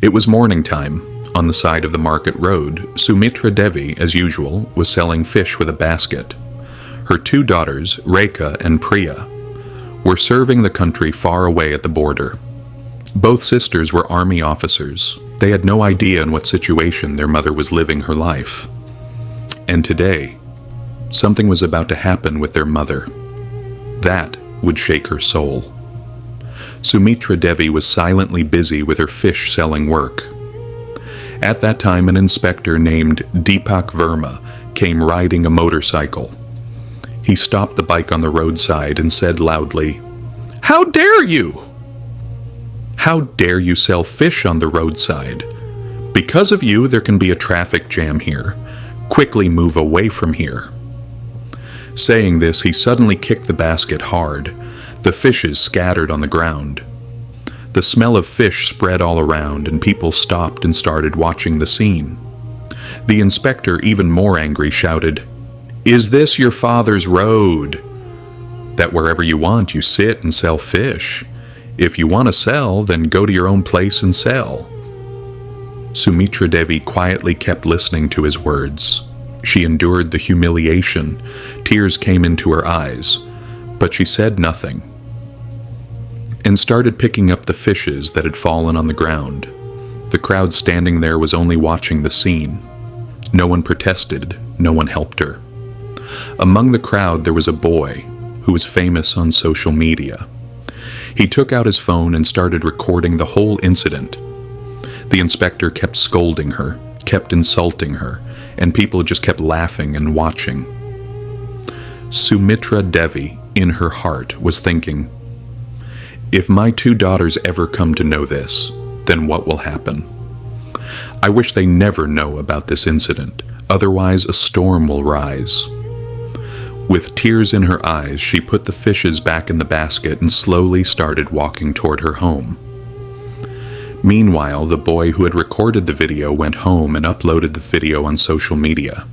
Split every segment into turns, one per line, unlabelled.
It was morning time. On the side of the market road, Sumitra Devi, as usual, was selling fish with a basket. Her two daughters, Rekha and Priya, were serving the country far away at the border. Both sisters were army officers. They had no idea in what situation their mother was living her life. And today, something was about to happen with their mother. That would shake her soul. Sumitra Devi was silently busy with her fish-selling work. At that time, an inspector named Deepak Verma came riding a motorcycle. He stopped the bike on the roadside and said loudly, "How dare you? How dare you sell fish on the roadside? Because of you, there can be a traffic jam here. Quickly move away from here." Saying this, he suddenly kicked the basket hard. The fishes scattered on the ground. The smell of fish spread all around, and people stopped and started watching the scene. The inspector, even more angry, shouted, "Is this your father's road? That wherever you want, you sit and sell fish. If you want to sell, then go to your own place and sell." Sumitra Devi quietly kept listening to his words. She endured the humiliation. Tears came into her eyes, but she said nothing, and started picking up the fishes that had fallen on the ground. The crowd standing there was only watching the scene. No one protested, no one helped her. Among the crowd there was a boy who was famous on social media. He took out his phone and started recording the whole incident. The inspector kept scolding her, kept insulting her, and people just kept laughing and watching. Sumitra Devi, in her heart, was thinking, "If my two daughters ever come to know this, then what will happen? I wish they never know about this incident, otherwise a storm will rise." With tears in her eyes, she put the fishes back in the basket and slowly started walking toward her home. Meanwhile, the boy who had recorded the video went home and uploaded the video on social media.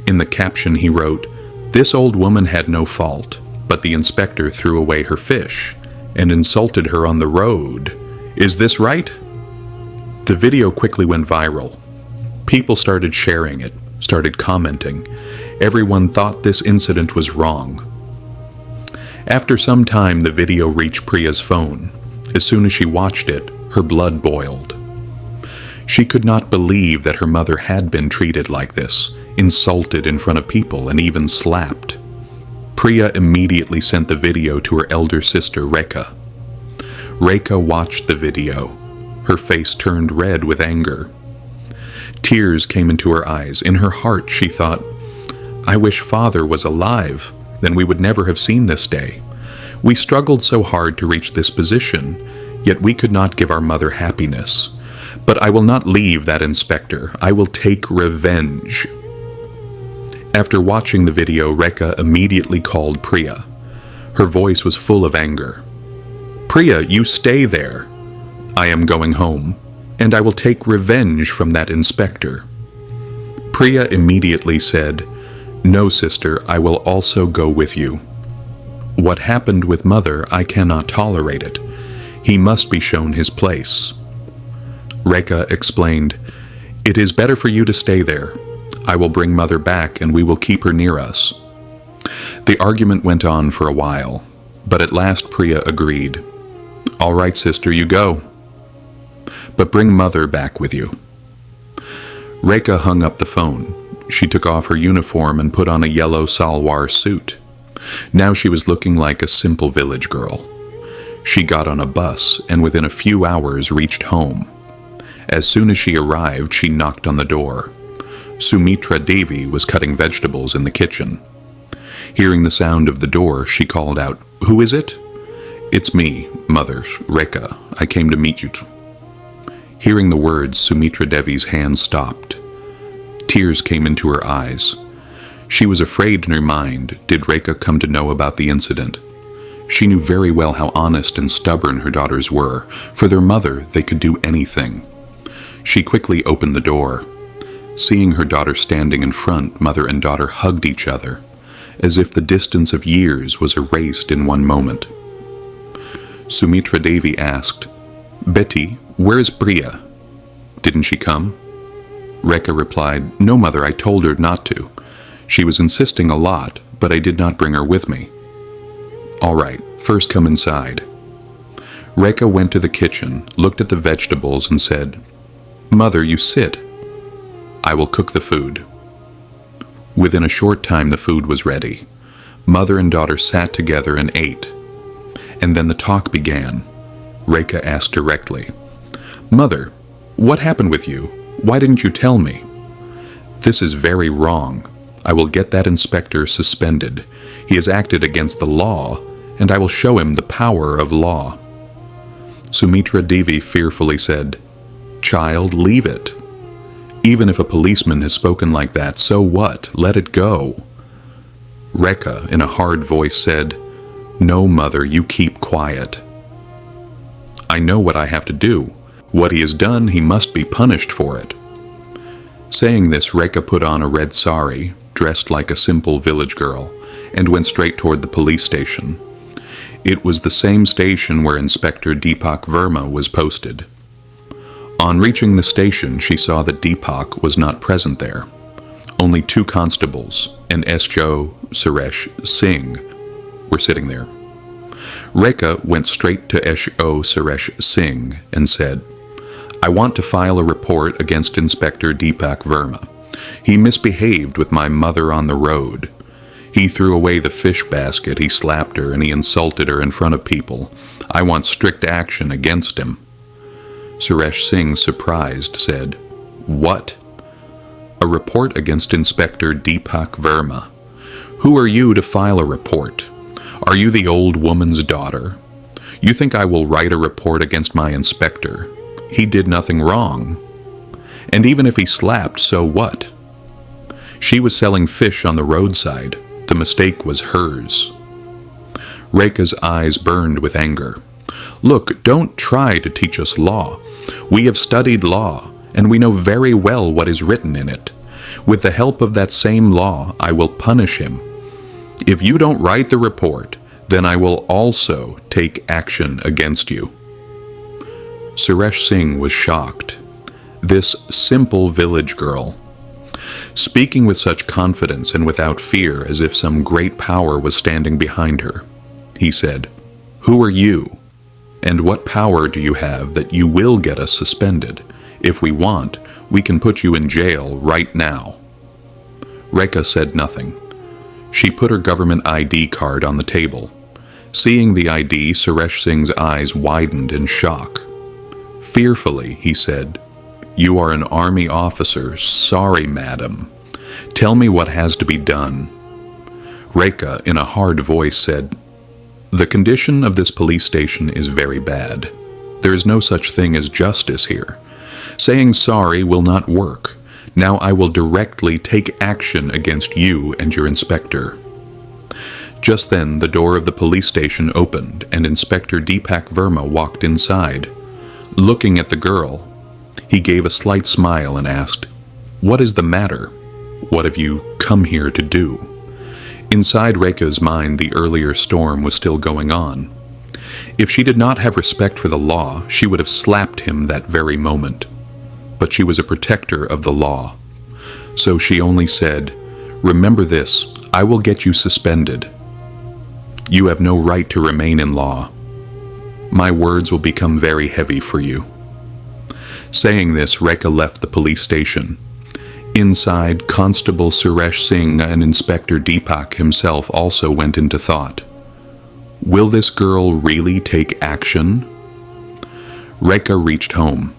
In the caption he wrote, "This old woman had no fault, but the inspector threw away her fish and insulted her on the road. Is this right?" The video quickly went viral. People started sharing it, started commenting. Everyone thought this incident was wrong. After some time, the video reached Priya's phone. As soon as she watched it, her blood boiled. She could not believe that her mother had been treated like this, insulted in front of people, and even slapped. Priya immediately sent the video to her elder sister, Rekha. Rekha watched the video. Her face turned red with anger. Tears came into her eyes. In her heart, she thought, "I wish Father was alive, then we would never have seen this day. We struggled so hard to reach this position, yet we could not give our mother happiness. But I will not leave that inspector. I will take revenge." After watching the video, Rekha immediately called Priya. Her voice was full of anger. "Priya, you stay there. I am going home, and I will take revenge from that inspector." Priya immediately said, "No, sister, I will also go with you. What happened with Mother, I cannot tolerate it. He must be shown his place." Rekha explained, "It is better for you to stay there. I will bring Mother back and we will keep her near us." The argument went on for a while, but at last Priya agreed. "All right, sister, you go. But bring Mother back with you." Rekha hung up the phone. She took off her uniform and put on a yellow salwar suit. Now she was looking like a simple village girl. She got on a bus and within a few hours reached home. As soon as she arrived, she knocked on the door. Sumitra Devi was cutting vegetables in the kitchen. Hearing the sound of the door, she called out, "Who is it?" "It's me, Mother, Rekha. I came to meet you." Hearing the words, Sumitra Devi's hand stopped. Tears came into her eyes. She was afraid in her mind, did Rekha come to know about the incident? She knew very well how honest and stubborn her daughters were. For their mother, they could do anything. She quickly opened the door. Seeing her daughter standing in front, mother and daughter hugged each other, as if the distance of years was erased in one moment. Sumitra Devi asked, "Betty, where is Priya?" Didn't she come? Rekha replied, No, Mother, I told her not to. She was insisting a lot, but I did not bring her with me. All right, first come inside. Rekha went to the kitchen, looked at the vegetables, and said, Mother, you sit. I will cook the food. Within a short time the food was ready. Mother and daughter sat together and ate. And then the talk began. Rekha asked directly, Mother, what happened with you? Why didn't you tell me? This is very wrong. I will get that inspector suspended. He has acted against the law, and I will show him the power of law. Sumitra Devi fearfully said, Child, leave it. Even if a policeman has spoken like that, so what? Let it go. Rekha, in a hard voice, said, No, Mother, you keep quiet. I know what I have to do. What he has done, he must be punished for it. Saying this, Rekha put on a red sari, dressed like a simple village girl, and went straight toward the police station. It was the same station where Inspector Deepak Verma was posted. On reaching the station, she saw that Deepak was not present there. Only 2 constables and SHO Suresh Singh were sitting there. Rekha went straight to SHO Suresh Singh and said, I want to file a report against Inspector Deepak Verma. He misbehaved with my mother on the road. He threw away the fish basket, he slapped her, and he insulted her in front of people. I want strict action against him. Suresh Singh, surprised, said, What? A report against Inspector Deepak Verma. Who are you to file a report? Are you the old woman's daughter? You think I will write a report against my inspector? He did nothing wrong. And even if he slapped, so what? She was selling fish on the roadside. The mistake was hers. Rekha's eyes burned with anger. Look, don't try to teach us law. We have studied law, and we know very well what is written in it. With the help of that same law, I will punish him. If you don't write the report, then I will also take action against you. Suresh Singh was shocked. This simple village girl, speaking with such confidence and without fear as if some great power was standing behind her. He said, Who are you? And what power do you have that you will get us suspended? If we want, we can put you in jail right now. Rekha said nothing. She put her government ID card on the table. Seeing the ID, Suresh Singh's eyes widened in shock. Fearfully, he said, You are an army officer. Sorry, madam. Tell me what has to be done. Rekha, in a hard voice, said, The condition of this police station is very bad. There is no such thing as justice here. Saying sorry will not work. Now I will directly take action against you and your inspector. Just then, the door of the police station opened, and Inspector Deepak Verma walked inside. Looking at the girl, he gave a slight smile and asked, What is the matter? What have you come here to do? Inside Rekha's mind, the earlier storm was still going on. If she did not have respect for the law, she would have slapped him that very moment. But she was a protector of the law. So she only said, Remember this, I will get you suspended. You have no right to remain in law. My words will become very heavy for you. Saying this, Rekha left the police station. Inside, Constable Suresh Singh and Inspector Deepak himself also went into thought. Will this girl really take action? Rekha reached home.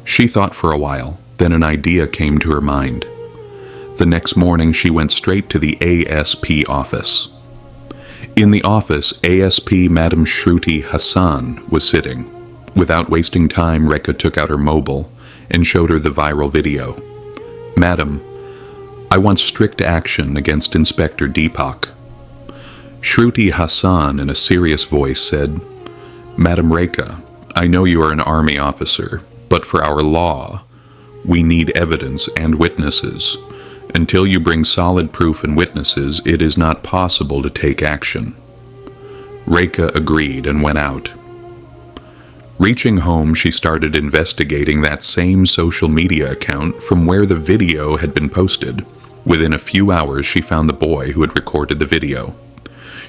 She thought for a while, then an idea came to her mind. The next morning she went straight to the ASP office. In the office, ASP Madam Shruti Hassan was sitting. Without wasting time, Rekha took out her mobile and showed her the viral video. Madam, I want strict action against Inspector Deepak. Shruti Hassan, in a serious voice, said, Madam Rekha, I know you are an army officer, but for our law, we need evidence and witnesses. Until you bring solid proof and witnesses, it is not possible to take action. Rekha agreed and went out. Reaching home, she started investigating that same social media account from where the video had been posted. Within a few hours, she found the boy who had recorded the video.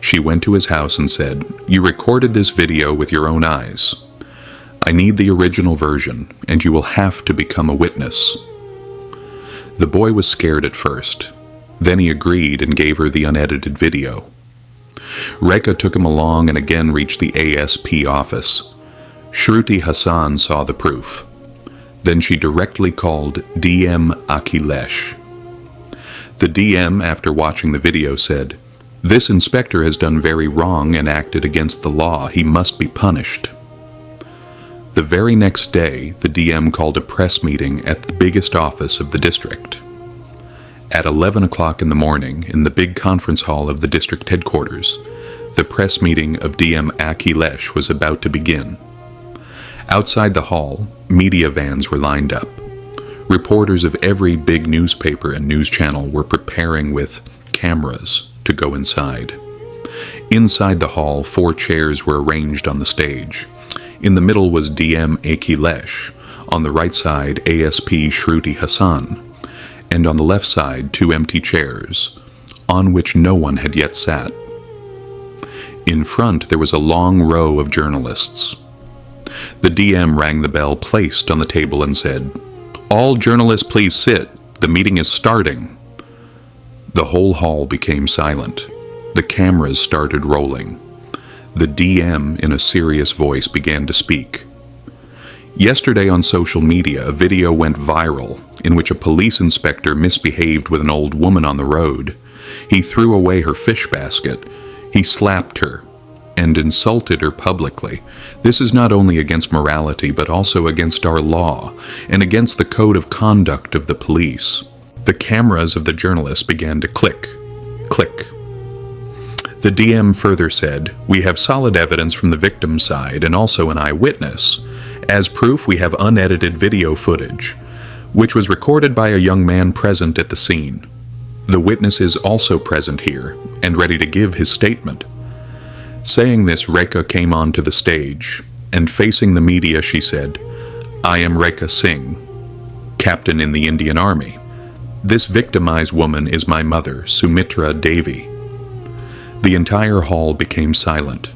She went to his house and said, "You recorded this video with your own eyes. I need the original version, and you will have to become a witness." The boy was scared at first. Then he agreed and gave her the unedited video. Rekha took him along and again reached the ASP office. Shruti Hassan saw the proof. Then she directly called DM Akhilesh. The DM, after watching the video, said, "This inspector has done very wrong and acted against the law. He must be punished." The very next day, the DM called a press meeting at the biggest office of the district. At 11 o'clock in the morning, in the big conference hall of the district headquarters, the press meeting of DM Akhilesh was about to begin. Outside the hall, media vans were lined up. Reporters of every big newspaper and news channel were preparing with cameras to go inside. Inside the hall, 4 chairs were arranged on the stage. In the middle was DM Akhilesh, on the right side ASP Shruti Hassan, and on the left side 2 empty chairs, on which no one had yet sat. In front there was a long row of journalists. The DM rang the bell placed on the table and said, "All journalists please sit. The meeting is starting." The whole hall became silent. The cameras started rolling. The DM, in a serious voice, began to speak. Yesterday on social media, a video went viral in which a police inspector misbehaved with an old woman on the road. He threw away her fish basket. He slapped her and insulted her publicly. This is not only against morality, but also against our law and against the code of conduct of the police. The cameras of the journalists began to click, click. The DM further said, "We have solid evidence from the victim's side and also an eyewitness. As proof, we have unedited video footage, which was recorded by a young man present at the scene. The witness is also present here and ready to give his statement." Saying this, Rekha came onto the stage, and facing the media she said, "I am Rekha Singh, captain in the Indian Army. This victimized woman is my mother, Sumitra Devi." The entire hall became silent.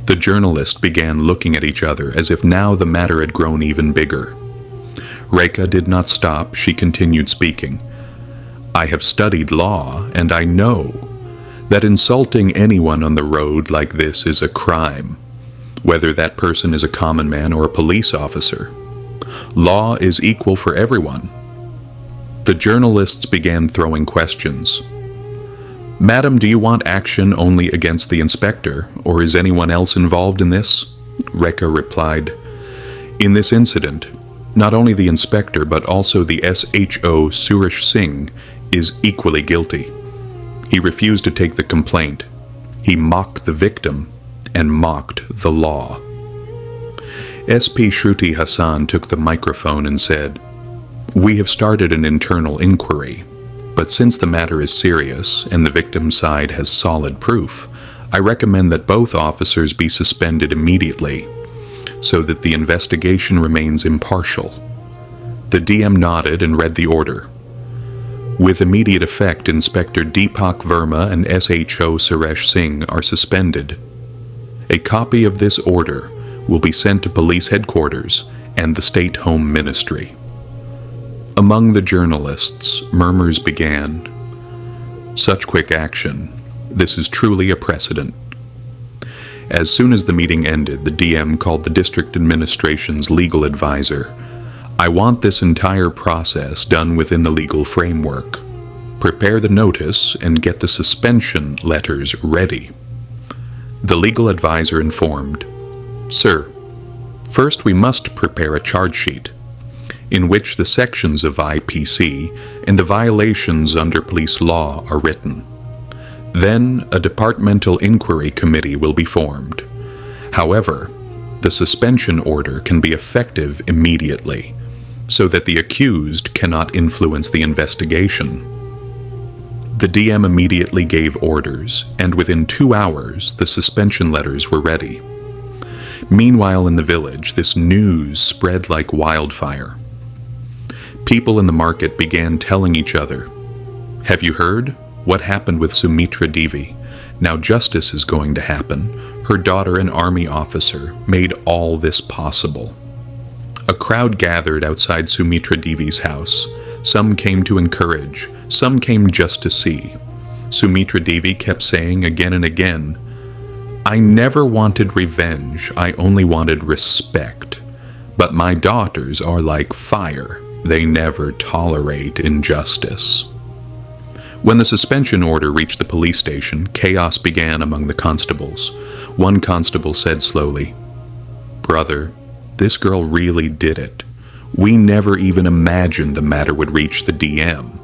The journalists began looking at each other as if now the matter had grown even bigger. Rekha did not stop. She continued speaking. "I have studied law, and I know that insulting anyone on the road like this is a crime, whether that person is a common man or a police officer. Law is equal for everyone." The journalists began throwing questions. "Madam, do you want action only against the inspector, or is anyone else involved in this?" Rekha replied, "In this incident, not only the inspector but also the SHO Suresh Singh is equally guilty. He refused to take the complaint. He mocked the victim and mocked the law." SP Shruti Hassan took the microphone and said, "We have started an internal inquiry, but since the matter is serious and the victim's side has solid proof, I recommend that both officers be suspended immediately so that the investigation remains impartial." The DM nodded and read the order. With immediate effect, Inspector Deepak Verma and SHO Suresh Singh are suspended. A copy of this order will be sent to police headquarters and the State Home Ministry. Among the journalists, murmurs began. Such quick action. This is truly a precedent. As soon as the meeting ended, the DM called the district administration's legal advisor. "I want this entire process done within the legal framework. Prepare the notice and get the suspension letters ready." The legal advisor informed, "Sir, first we must prepare a charge sheet in which the sections of IPC and the violations under police law are written. Then a departmental inquiry committee will be formed. However, the suspension order can be effective immediately, so that the accused cannot influence the investigation." The DM immediately gave orders, and within 2 hours the suspension letters were ready. Meanwhile, in the village, this news spread like wildfire. People in the market began telling each other, "Have you heard? What happened with Sumitra Devi? Now justice is going to happen. Her daughter, an army officer, made all this possible." A crowd gathered outside Sumitra Devi's house. Some came to encourage, some came just to see. Sumitra Devi kept saying again and again, "I never wanted revenge, I only wanted respect. But my daughters are like fire, they never tolerate injustice." When the suspension order reached the police station, chaos began among the constables. One constable said slowly, "Brother, this girl really did it. We never even imagined the matter would reach the DM."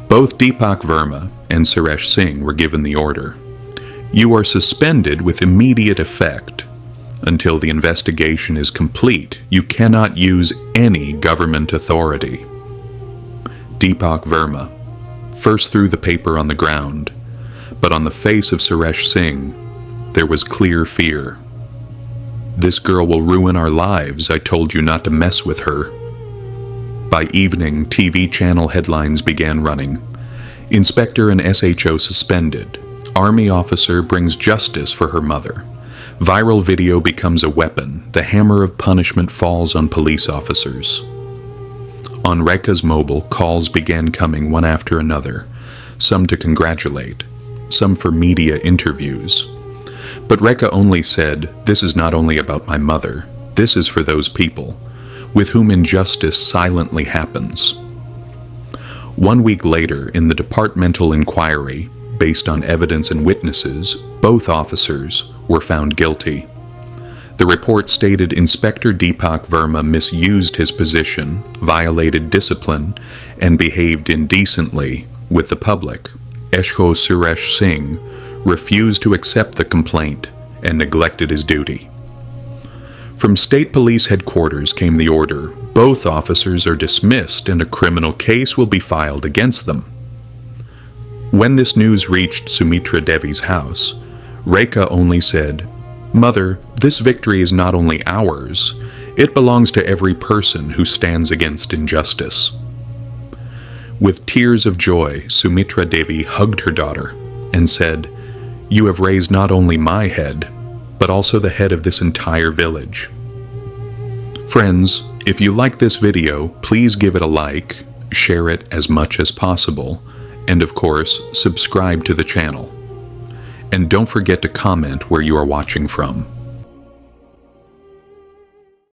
Both Deepak Verma and Suresh Singh were given the order. "You are suspended with immediate effect. Until the investigation is complete, you cannot use any government authority." Deepak Verma first threw the paper on the ground, but on the face of Suresh Singh, there was clear fear. "This girl will ruin our lives. I told you not to mess with her." By evening, TV channel headlines began running. Inspector and SHO suspended. Army officer brings justice for her mother. Viral video becomes a weapon. The hammer of punishment falls on police officers. On Rekha's mobile, calls began coming one after another, some to congratulate, some for media interviews. But Rekha only said, "This is not only about my mother, this is for those people with whom injustice silently happens." 1 week later, in the departmental inquiry, based on evidence and witnesses, both officers were found guilty. The report stated Inspector Deepak Verma misused his position, violated discipline, and behaved indecently with the public. SHO Suresh Singh refused to accept the complaint and neglected his duty. From State Police Headquarters came the order, "Both officers are dismissed and a criminal case will be filed against them." When this news reached Sumitra Devi's house, Rekha only said, "Mother, this victory is not only ours, it belongs to every person who stands against injustice." With tears of joy, Sumitra Devi hugged her daughter and said, "You have raised not only my head, but also the head of this entire village." Friends, if you like this video, please give it a like, share it as much as possible, and of course, subscribe to the channel. And don't forget to comment where you are watching from.